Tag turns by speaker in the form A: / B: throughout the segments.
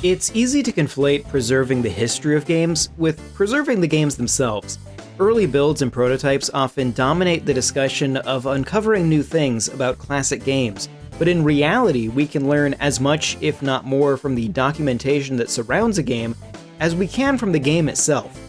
A: It's easy to conflate preserving the history of games with preserving the games themselves. Early builds and prototypes often dominate the discussion of uncovering new things about classic games, but in reality, we can learn as much, if not more, from the documentation that surrounds a game as we can from the game itself.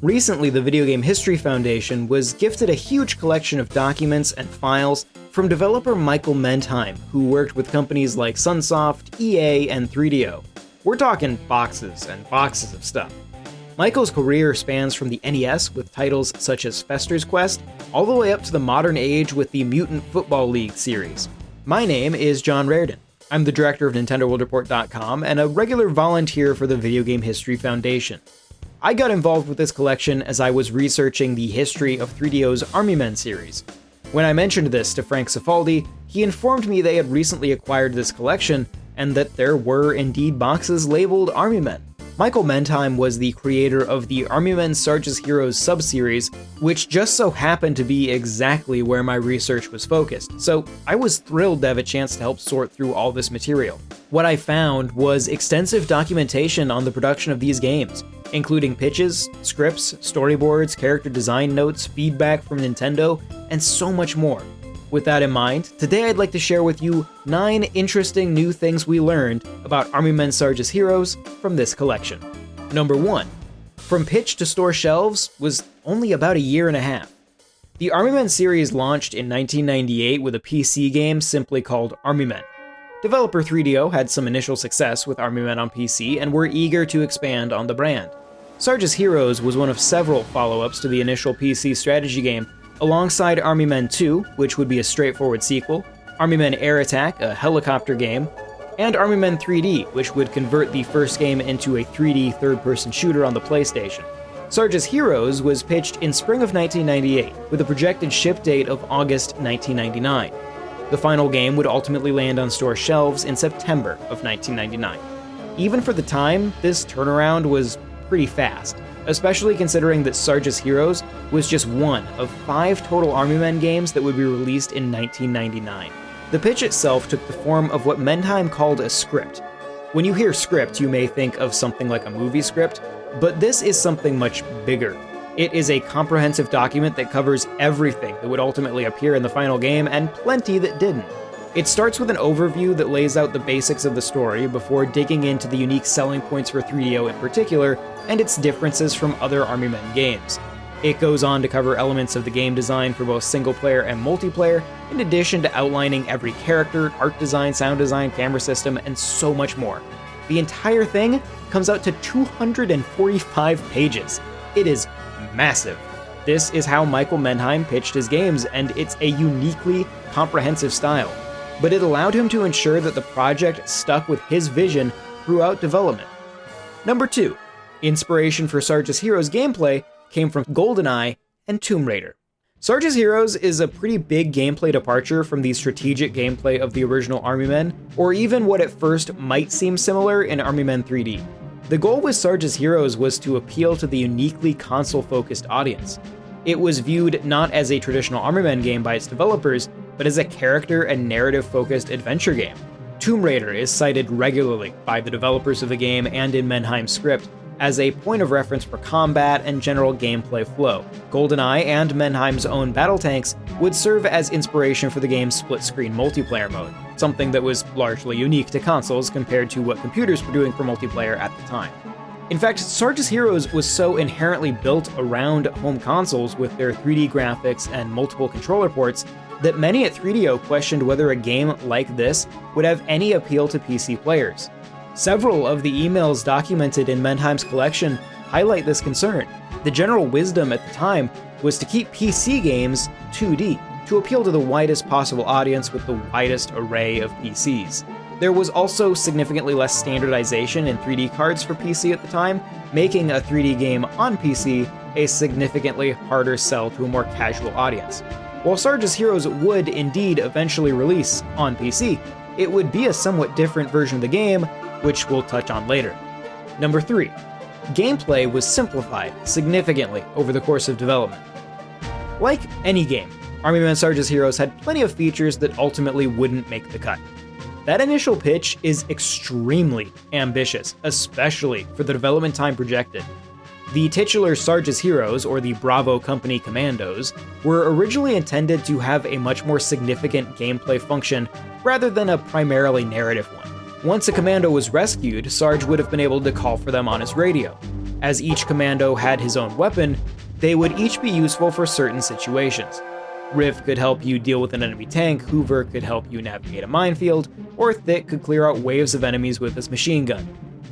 A: Recently, the Video Game History Foundation was gifted a huge collection of documents and files from developer Michael Mendheim, who worked with companies like Sunsoft, EA, and 3DO. We're talking boxes and boxes of stuff. Michael's career spans from the NES with titles such as Fester's Quest, all the way up to the modern age with the Mutant Football League series. My name is John Raridan. I'm the director of NintendoWorldReport.com and a regular volunteer for the Video Game History Foundation. I got involved with this collection as I was researching the history of 3DO's Army Men series. When I mentioned this to Frank Cifaldi, he informed me they had recently acquired this collection and that there were indeed boxes labeled Army Men. Michael Mendheim was the creator of the Army Men Serges Heroes subseries, which just so happened to be exactly where my research was focused, so I was thrilled to have a chance to help sort through all this material. What I found was extensive documentation on the production of these games, including pitches, scripts, storyboards, character design notes, feedback from Nintendo, and so much more. With that in mind, today I'd like to share with you 9 interesting new things we learned about Army Men Serges Heroes from this collection. Number 1. From pitch to store shelves was only about a year and a half. The Army Men series launched in 1998 with a PC game simply called Army Men. Developer 3DO had some initial success with Army Men on PC and were eager to expand on the brand. Serges Heroes was one of several follow-ups to the initial PC strategy game, alongside Army Men 2, which would be a straightforward sequel, Army Men Air Attack, a helicopter game, and Army Men 3D, which would convert the first game into a 3D third-person shooter on the PlayStation. Serges Heroes was pitched in spring of 1998, with a projected ship date of August 1999. The final game would ultimately land on store shelves in September of 1999. Even for the time, this turnaround was pretty fast, especially considering that Serges Heroes was just one of 5 total Army Men games that would be released in 1999. The pitch itself took the form of what Mendheim called a script. When you hear script, you may think of something like a movie script, but this is something much bigger. It is a comprehensive document that covers everything that would ultimately appear in the final game and plenty that didn't. It starts with an overview that lays out the basics of the story before digging into the unique selling points for 3DO in particular and its differences from other Army Men games. It goes on to cover elements of the game design for both single-player and multiplayer, in addition to outlining every character, art design, sound design, camera system, and so much more. The entire thing comes out to 245 pages. It is massive. This is how Michael Mendheim pitched his games, and it's a uniquely comprehensive style. But it allowed him to ensure that the project stuck with his vision throughout development. Number 2. Inspiration for Serges Heroes gameplay came from GoldenEye and Tomb Raider. Serges Heroes is a pretty big gameplay departure from the strategic gameplay of the original Army Men, or even what at first might seem similar in Army Men 3D. The goal with Serges Heroes was to appeal to the uniquely console-focused audience. It was viewed not as a traditional Army Men game by its developers, but as a character and narrative-focused adventure game. Tomb Raider is cited regularly by the developers of the game and in Mendheim's script as a point of reference for combat and general gameplay flow. GoldenEye and Mendheim's own battle tanks would serve as inspiration for the game's split-screen multiplayer mode, something that was largely unique to consoles compared to what computers were doing for multiplayer at the time. In fact, Serges Heroes was so inherently built around home consoles with their 3D graphics and multiple controller ports that many at 3DO questioned whether a game like this would have any appeal to PC players. Several of the emails documented in Mendheim's collection highlight this concern. The general wisdom at the time was to keep PC games 2D, to appeal to the widest possible audience with the widest array of PCs. There was also significantly less standardization in 3D cards for PC at the time, making a 3D game on PC a significantly harder sell to a more casual audience. While Serges Heroes would indeed eventually release on PC, it would be a somewhat different version of the game, which we'll touch on later. Number 3. Gameplay was simplified significantly over the course of development. Like any game, Army Men Serges Heroes had plenty of features that ultimately wouldn't make the cut. That initial pitch is extremely ambitious, especially for the development time projected. The titular Serges Heroes, or the Bravo Company Commandos, were originally intended to have a much more significant gameplay function rather than a primarily narrative one. Once a commando was rescued, Sarge would have been able to call for them on his radio. As each commando had his own weapon, they would each be useful for certain situations. Riv could help you deal with an enemy tank, Hoover could help you navigate a minefield, or Thick could clear out waves of enemies with his machine gun.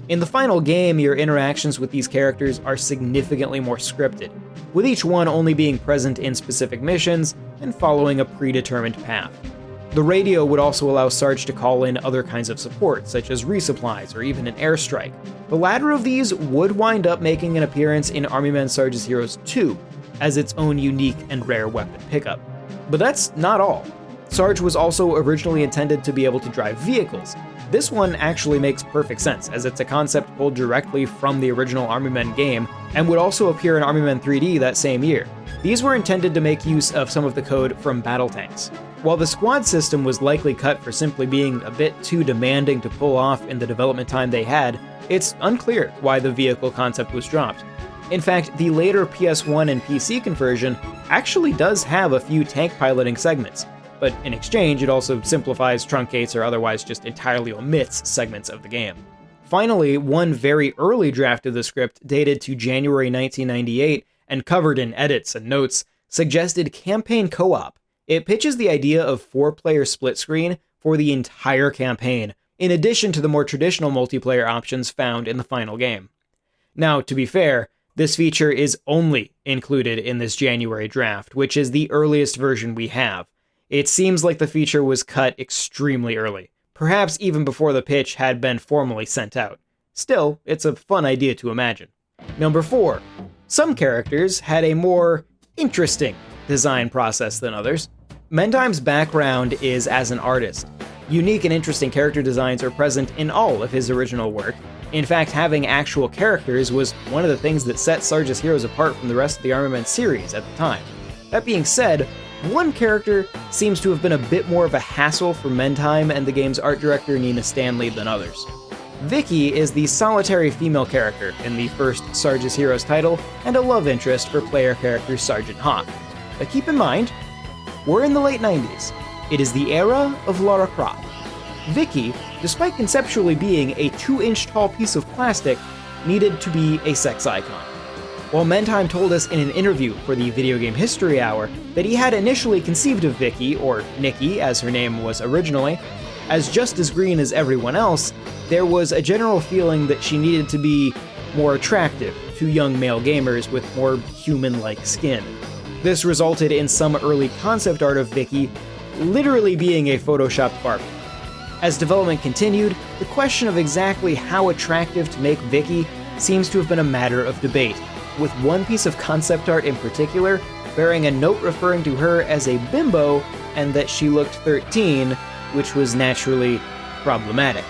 A: In the final game, your interactions with these characters are significantly more scripted, with each one only being present in specific missions and following a predetermined path. The radio would also allow Sarge to call in other kinds of support, such as resupplies or even an airstrike. The latter of these would wind up making an appearance in Army Men Serges Heroes 2 as its own unique and rare weapon pickup. But that's not all. Sarge was also originally intended to be able to drive vehicles. This one actually makes perfect sense, as it's a concept pulled directly from the original Army Men game, and would also appear in Army Men 3D that same year. These were intended to make use of some of the code from battle tanks. While the squad system was likely cut for simply being a bit too demanding to pull off in the development time they had, it's unclear why the vehicle concept was dropped. In fact, the later PS1 and PC conversion actually does have a few tank piloting segments, but in exchange it also simplifies, truncates, or otherwise just entirely omits segments of the game. Finally, one very early draft of the script, dated to January 1998 and covered in edits and notes, suggested campaign co-op. It pitches the idea of 4-player split screen for the entire campaign, in addition to the more traditional multiplayer options found in the final game. Now, to be fair, this feature is only included in this January draft, which is the earliest version we have. It seems like the feature was cut extremely early, perhaps even before the pitch had been formally sent out. Still, it's a fun idea to imagine. Number 4. Some characters had a more interesting design process than others. Mendheim's background is as an artist. Unique and interesting character designs are present in all of his original work. In fact, having actual characters was one of the things that set Serges Heroes apart from the rest of the Army Men series at the time. That being said, one character seems to have been a bit more of a hassle for Mendheim and the game's art director Nina Stanley than others. Vicki is the solitary female character in the first Serges Heroes title and a love interest for player character Sergeant Hawk. But keep in mind, we're in the late 90s. It is the era of Lara Croft. Vicki, despite conceptually being a 2-inch tall piece of plastic, needed to be a sex icon. While Mendheim told us in an interview for the Video Game History Hour that he had initially conceived of Vicki, or Nikki as her name was originally, as just as green as everyone else, there was a general feeling that she needed to be more attractive to young male gamers with more human-like skin. This resulted in some early concept art of Vicki literally being a photoshopped Barbie. As development continued, the question of exactly how attractive to make Vicki seems to have been a matter of debate, with one piece of concept art in particular bearing a note referring to her as a bimbo and that she looked 13, which was naturally problematic.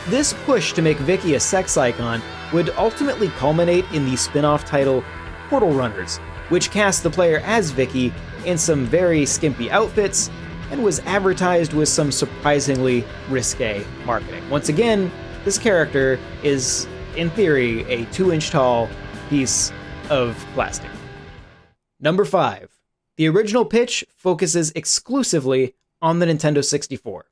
A: This push to make Vicki a sex icon would ultimately culminate in the spin-off title Portal Runners, which cast the player as Vicki in some very skimpy outfits and was advertised with some surprisingly risque marketing. Once again, this character is, in theory, a 2-inch tall piece of plastic. Number 5. The original pitch focuses exclusively on the Nintendo 64.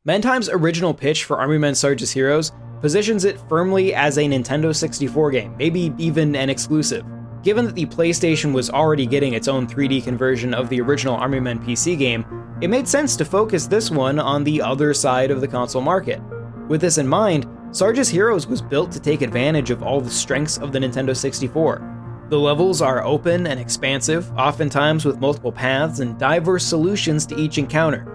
A: Mendheim's original pitch for Army Men Serges Heroes positions it firmly as a Nintendo 64 game, maybe even an exclusive. Given that the PlayStation was already getting its own 3D conversion of the original Army Men PC game, it made sense to focus this one on the other side of the console market. With this in mind, Serges Heroes was built to take advantage of all the strengths of the Nintendo 64. The levels are open and expansive, oftentimes with multiple paths and diverse solutions to each encounter.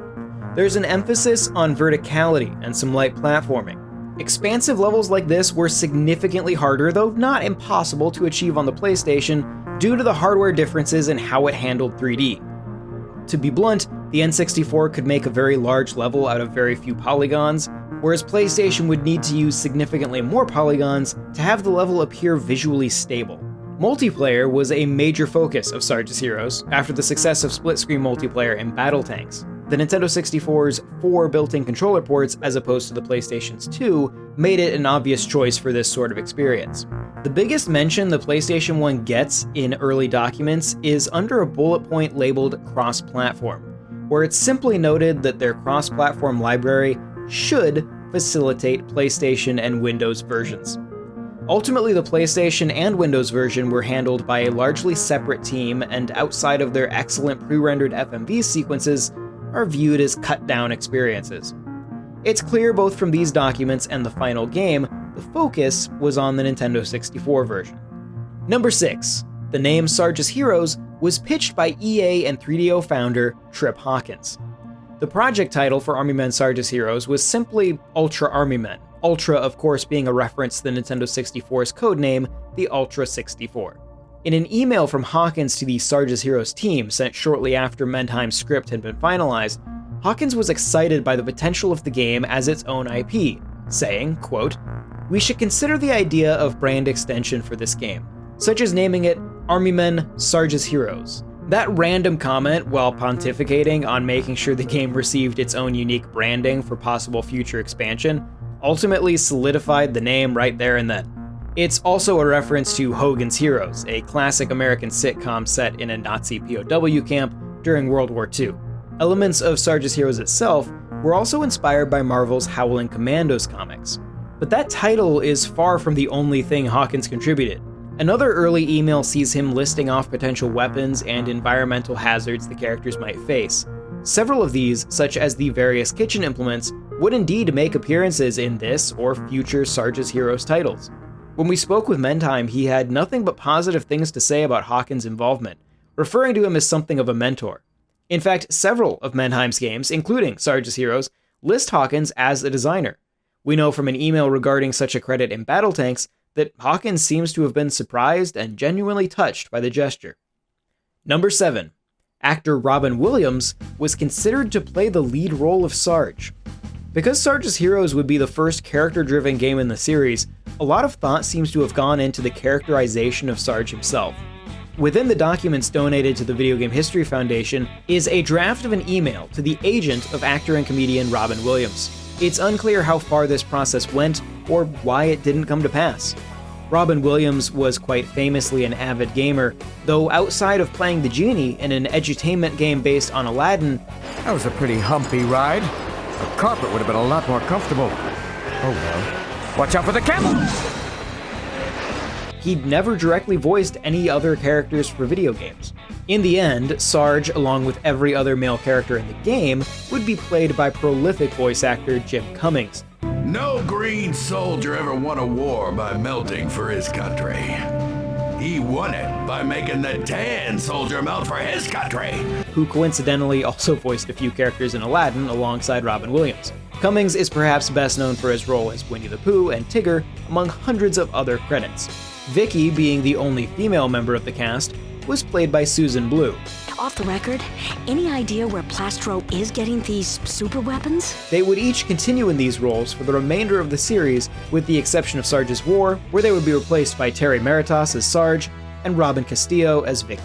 A: There's an emphasis on verticality and some light platforming. Expansive levels like this were significantly harder, though not impossible, to achieve on the PlayStation due to the hardware differences in how it handled 3D. To be blunt, the N64 could make a very large level out of very few polygons, whereas PlayStation would need to use significantly more polygons to have the level appear visually stable. Multiplayer was a major focus of Serges Heroes after the success of split-screen multiplayer in battle tanks. The Nintendo 64's 4 built-in controller ports, as opposed to the PlayStation's 2, made it an obvious choice for this sort of experience. The biggest mention the PlayStation 1 gets in early documents is under a bullet point labeled cross-platform, where it's simply noted that their cross-platform library should facilitate PlayStation and Windows versions. Ultimately, the PlayStation and Windows version were handled by a largely separate team, and outside of their excellent pre-rendered FMV sequences, are viewed as cut-down experiences. It's clear both from these documents and the final game, the focus was on the Nintendo 64 version. Number 6. The name Serges Heroes was pitched by EA and 3DO founder Trip Hawkins. The project title for Army Men Serges Heroes was simply Ultra Army Men, Ultra of course being a reference to the Nintendo 64's codename, the Ultra 64. In an email from Hawkins to the Serges Heroes team sent shortly after Mendheim's script had been finalized, Hawkins was excited by the potential of the game as its own IP, saying, quote, "We should consider the idea of brand extension for this game, such as naming it Army Men Serges Heroes." That random comment, while pontificating on making sure the game received its own unique branding for possible future expansion, ultimately solidified the name right there and then. It's also a reference to Hogan's Heroes, a classic American sitcom set in a Nazi POW camp during World War II. Elements of Serges Heroes itself were also inspired by Marvel's Howling Commandos comics. But that title is far from the only thing Hawkins contributed. Another early email sees him listing off potential weapons and environmental hazards the characters might face. Several of these, such as the various kitchen implements, would indeed make appearances in this or future Serges Heroes titles. When we spoke with Mendheim, he had nothing but positive things to say about Hawkins' involvement, referring to him as something of a mentor. In fact, several of Mendheim's games, including Serges Heroes, list Hawkins as a designer. We know from an email regarding such a credit in Battle Tanks that Hawkins seems to have been surprised and genuinely touched by the gesture. Number 7. Actor Robin Williams was considered to play the lead role of Sarge. Because Serges Heroes would be the first character-driven game in the series, a lot of thought seems to have gone into the characterization of Sarge himself. Within the documents donated to the Video Game History Foundation is a draft of an email to the agent of actor and comedian Robin Williams. It's unclear how far this process went or why it didn't come to pass. Robin Williams was quite famously an avid gamer, though outside of playing the genie in an edutainment game based on Aladdin,
B: That was a pretty humpy ride. A carpet would have been a lot more comfortable. Oh well. Watch out for the camels!
A: he'd never directly voiced any other characters for video games. In the end, Sarge, along with every other male character in the game, would be played by prolific voice actor Jim Cummings.
C: No green soldier ever won a war by melting for his country. He won it by making the tan soldier melt for his country.
A: Who coincidentally also voiced a few characters in Aladdin alongside Robin Williams. Cummings is perhaps best known for his role as Winnie the Pooh and Tigger, among hundreds of other credits. Vicki, being the only female member of the cast, was played by Susan Blue.
D: Off the record, any idea where Plastro is getting these super weapons?
A: They would each continue in these roles for the remainder of the series, with the exception of Sarge's War, where they would be replaced by Terry Meritas as Sarge and Robin Castillo as Vicki.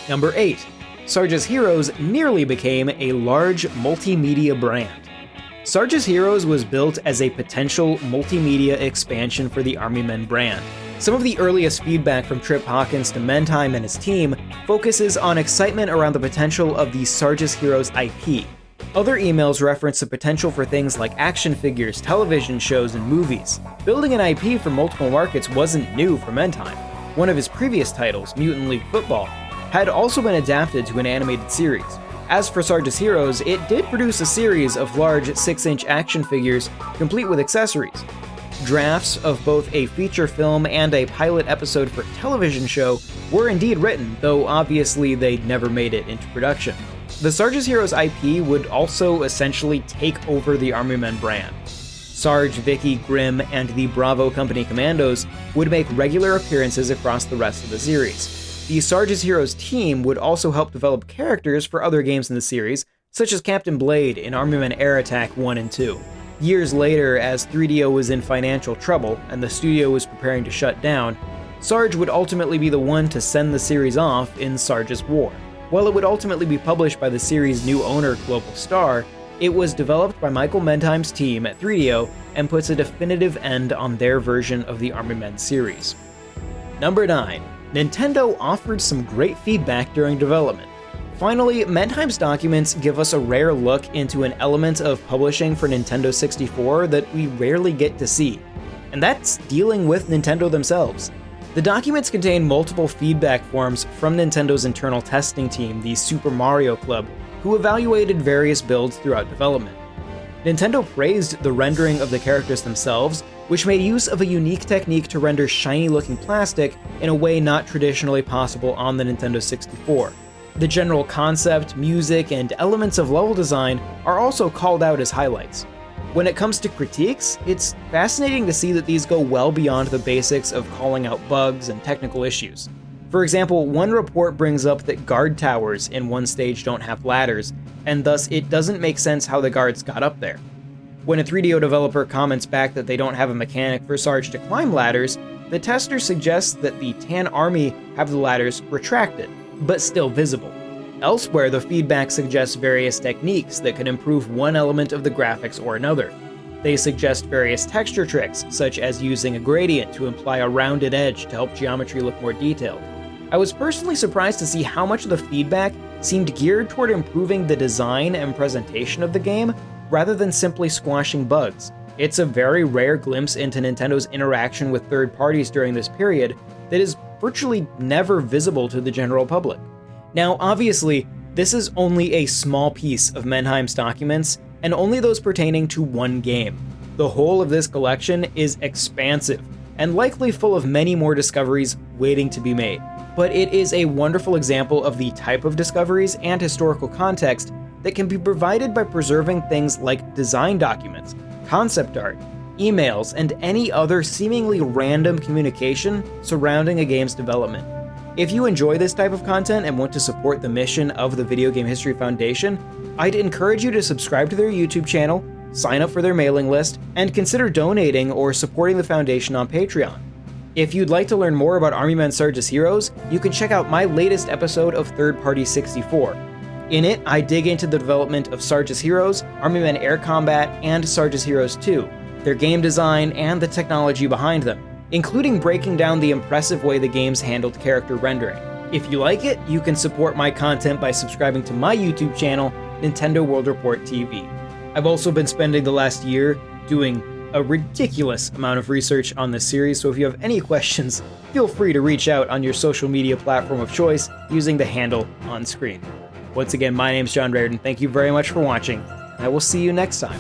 A: Number 8. Serges Heroes nearly became a large multimedia brand. Serges Heroes was built as a potential multimedia expansion for the Army Men brand. Some of the earliest feedback from Trip Hawkins to Mendheim and his team focuses on excitement around the potential of the Serges Heroes IP. Other emails reference the potential for things like action figures, television shows, and movies. Building an IP for multiple markets wasn't new for Mendheim. One of his previous titles, Mutant League Football, had also been adapted to an animated series. As for Serges Heroes, it did produce a series of large 6-inch action figures, complete with accessories. Drafts of both a feature film and a pilot episode for a television show were indeed written, though obviously they never made it into production. The Serges Heroes IP would also essentially take over the Army Men brand. Sarge, Vicki, Grimm, and the Bravo Company Commandos would make regular appearances across the rest of the series. The Serges Heroes team would also help develop characters for other games in the series, such as Captain Blade in Army Men Air Attack 1 and 2. Years later, as 3DO was in financial trouble and the studio was preparing to shut down, Sarge would ultimately be the one to send the series off in Sarge's War. While it would ultimately be published by the series' new owner, Global Star, it was developed by Michael Mendheim's team at 3DO and puts a definitive end on their version of the Army Men series. Number 9. Nintendo offered some great feedback during development. Finally, Mendheim's documents give us a rare look into an element of publishing for Nintendo 64 that we rarely get to see, and that's dealing with Nintendo themselves. The documents contain multiple feedback forms from Nintendo's internal testing team, the Super Mario Club, who evaluated various builds throughout development. Nintendo praised the rendering of the characters themselves, which made use of a unique technique to render shiny-looking plastic in a way not traditionally possible on the Nintendo 64. The general concept, music, and elements of level design are also called out as highlights. When it comes to critiques, it's fascinating to see that these go well beyond the basics of calling out bugs and technical issues. For example, one report brings up that guard towers in one stage don't have ladders, and thus it doesn't make sense how the guards got up there. When a 3DO developer comments back that they don't have a mechanic for Sarge to climb ladders, the tester suggests that the Tan Army have the ladders retracted, but still visible. Elsewhere, the feedback suggests various techniques that could improve one element of the graphics or another. They suggest various texture tricks, such as using a gradient to imply a rounded edge to help geometry look more detailed. I was personally surprised to see how much of the feedback seemed geared toward improving the design and presentation of the game, rather than simply squashing bugs. It's a very rare glimpse into Nintendo's interaction with third parties during this period that is virtually never visible to the general public. Now, obviously, this is only a small piece of Mendheim's documents, and only those pertaining to one game. The whole of this collection is expansive, and likely full of many more discoveries waiting to be made. But it is a wonderful example of the type of discoveries and historical context that can be provided by preserving things like design documents, concept art, emails, and any other seemingly random communication surrounding a game's development. If you enjoy this type of content and want to support the mission of the Video Game History Foundation, I'd encourage you to subscribe to their YouTube channel, sign up for their mailing list, and consider donating or supporting the foundation on Patreon. If you'd like to learn more about Army Men Serges Heroes, you can check out my latest episode of Third Party 64. In it, I dig into the development of Serges Heroes, Army Men Air Combat, and Serges Heroes 2, their game design, and the technology behind them, including breaking down the impressive way the games handled character rendering. If you like it, you can support my content by subscribing to my YouTube channel, Nintendo World Report TV. I've also been spending the last year doing a ridiculous amount of research on this series, so if you have any questions, feel free to reach out on your social media platform of choice using the handle on screen. Once again, my name's John Raridan. Thank you very much for watching, and I will see you next time.